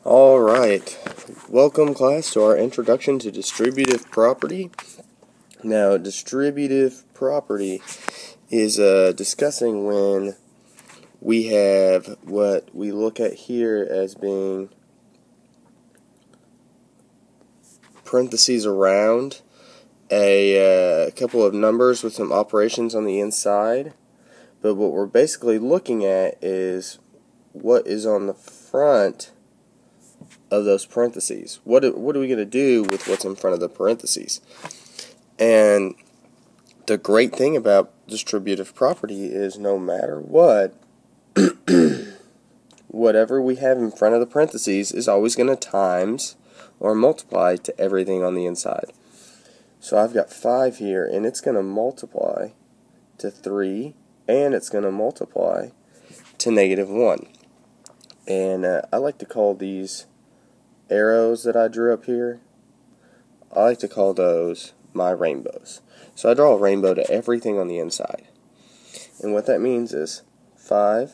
Alright, welcome class to our introduction to distributive property. Now, distributive property is discussing when we have what we look at here as being parentheses around a couple of numbers with some operations on the inside. But what we're basically looking at is what is on the front of those parentheses. What are we going to do with what's in front of the parentheses? And the great thing about distributive property is no matter what, whatever we have in front of the parentheses is always going to times or multiply to everything on the inside. So I've got 5 here, and it's going to multiply to 3, and it's going to multiply to -1. And I like to call these arrows that I drew up here, I like to call those my rainbows. So I draw a rainbow to everything on the inside. And what that means is 5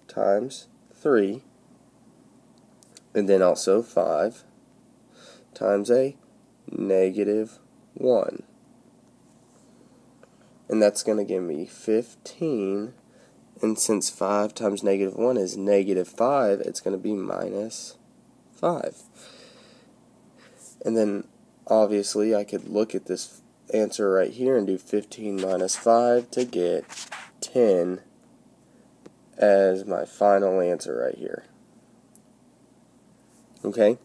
times 3, and then also 5 times a -1. And that's going to give me 15. And since 5 times -1 is -5, it's going to be -5. And then obviously I could look at this answer right here and do 15 minus 5 to get 10 as my final answer right here. Okay?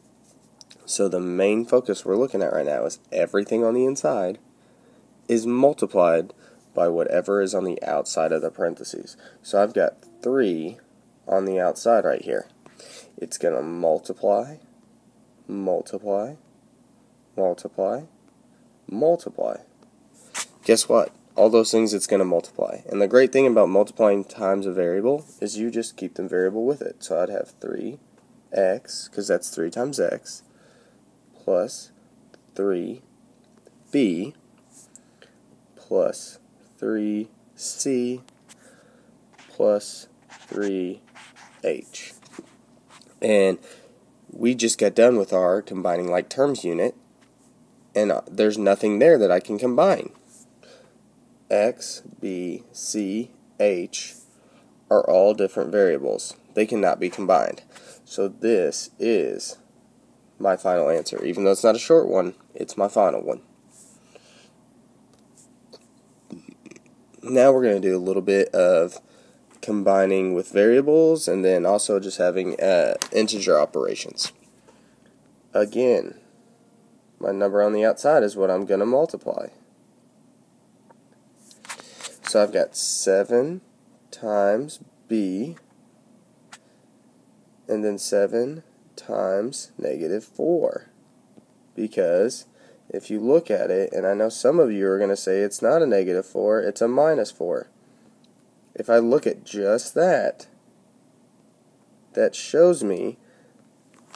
So the main focus we're looking at right now is everything on the inside is multiplied by whatever is on the outside of the parentheses. So I've got 3 on the outside right here. It's going to multiply, multiply, multiply, multiply. Guess what? All those things it's going to multiply. And the great thing about multiplying times a variable is you just keep them variable with it. So I'd have 3x, because that's 3 times x, plus 3b, plus 3c, plus 3h. And we just got done with our combining like terms unit, and there's nothing there that I can combine. X, B, C, H are all different variables. They cannot be combined. So this is my final answer. Even though it's not a short one, it's my final one. Now we're going to do a little bit of combining with variables, and then also just having integer operations. Again, my number on the outside is what I'm going to multiply. So I've got 7 times b, and then 7 times -4. Because if you look at it, and I know some of you are going to say it's not a -4, it's a -4. If I look at just that, that shows me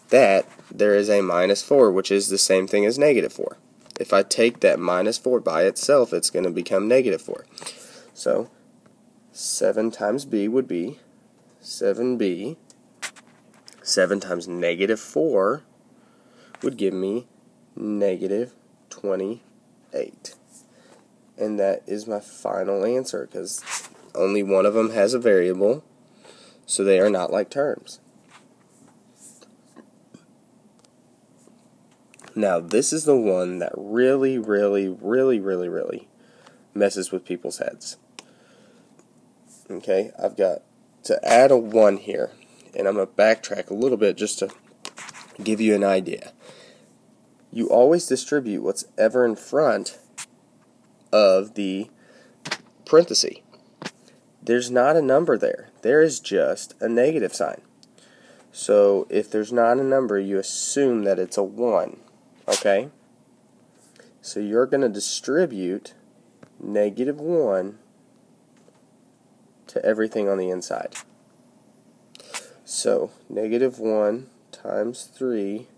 that there is a -4, which is the same thing as -4. If I take that -4 by itself, it's going to become -4. So 7 times b would be 7b. 7 times -4 would give me -28. And that is my final answer, because only one of them has a variable, so they are not like terms. Now, this is the one that really messes with people's heads. Okay, I've got to add a 1 here, and I'm going to backtrack a little bit just to give you an idea. You always distribute what's ever in front of the parenthesis. There's not a number there. There is just a negative sign. So if there's not a number, you assume that it's a 1. Okay? So you're going to distribute -1 to everything on the inside. So -1 times 3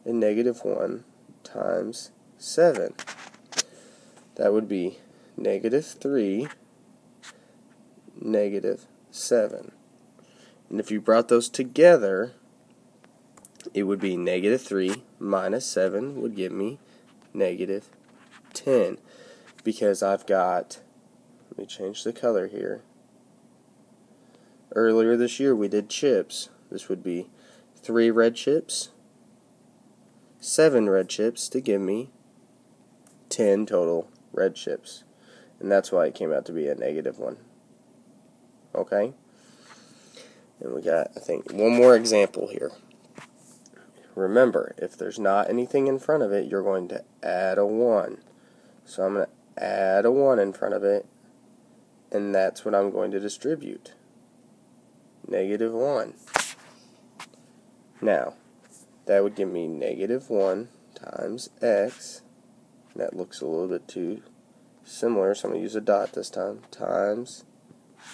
and -1 times 7. That would be -3, -7. And if you brought those together, it would be negative 3 minus 7 would give me negative 10. Because I've got, let me change the color here. Earlier this year we did chips. This would be 3 red chips, 7 red chips to give me 10 total red chips. And that's why it came out to be a negative 1. Okay? And we got, I think, one more example here. Remember, if there's not anything in front of it, you're going to add a 1. So I'm going to add a 1 in front of it, and that's what I'm going to distribute. Negative 1. Now, that would give me negative 1 times x. That looks a little bit too similar, so I'm going to use a dot this time. Times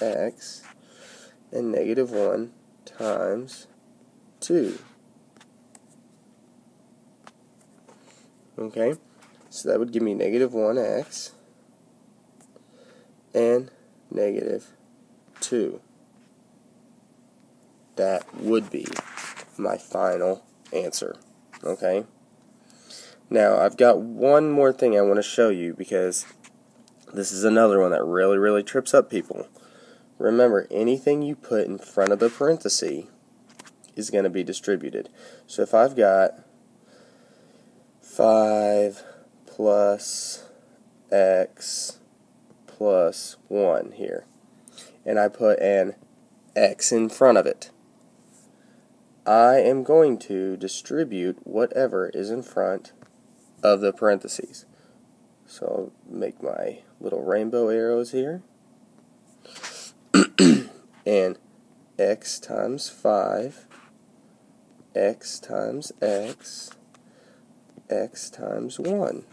x. And negative 1 times 2. Okay, so that would give me negative 1x and negative 2. That would be my final answer. Okay, now I've got one more thing I want to show you, because this is another one that really trips up people. Remember, anything you put in front of the parenthesis is going to be distributed. So if I've got 5 plus x plus 1 here, and I put an x in front of it, I am going to distribute whatever is in front of the parentheses. So I'll make my little rainbow arrows here. And x times 5, x times x, x times 1.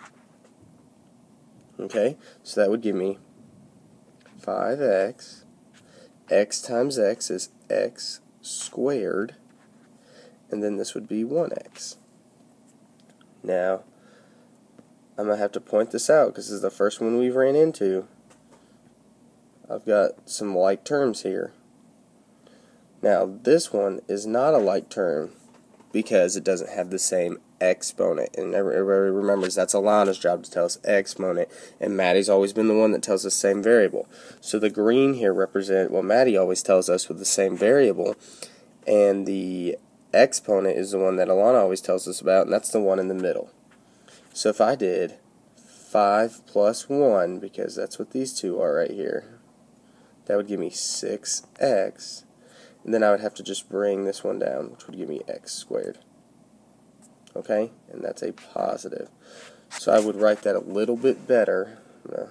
Okay, so that would give me 5x. X times x is x squared, and then this would be 1x. Now, I'm going to have to point this out because this is the first one we've ran into. I've got some like terms here. Now, this one is not a like term because it doesn't have the same exponent. And everybody remembers that's Alana's job to tell us exponent, and Maddie's always been the one that tells us same variable. So the green here represent what Maddie always tells us with the same variable, and the exponent is the one that Alana always tells us about, and that's the one in the middle. So if I did 5 plus 1, because that's what these two are right here, that would give me 6x. And then I would have to just bring this one down, which would give me x squared. Okay? And that's a positive. So I would write that a little bit better. I'm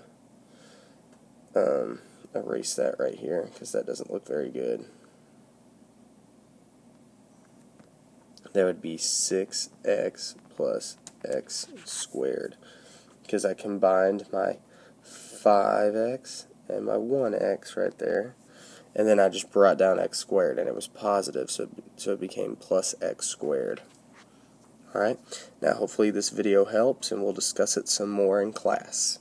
going to erase that right here because that doesn't look very good. That would be 6x plus x squared, because I combined my 5x and my 1x right there, and then I just brought down x squared, and it was positive, so it became plus x squared. Alright, now hopefully this video helps, and we'll discuss it some more in class.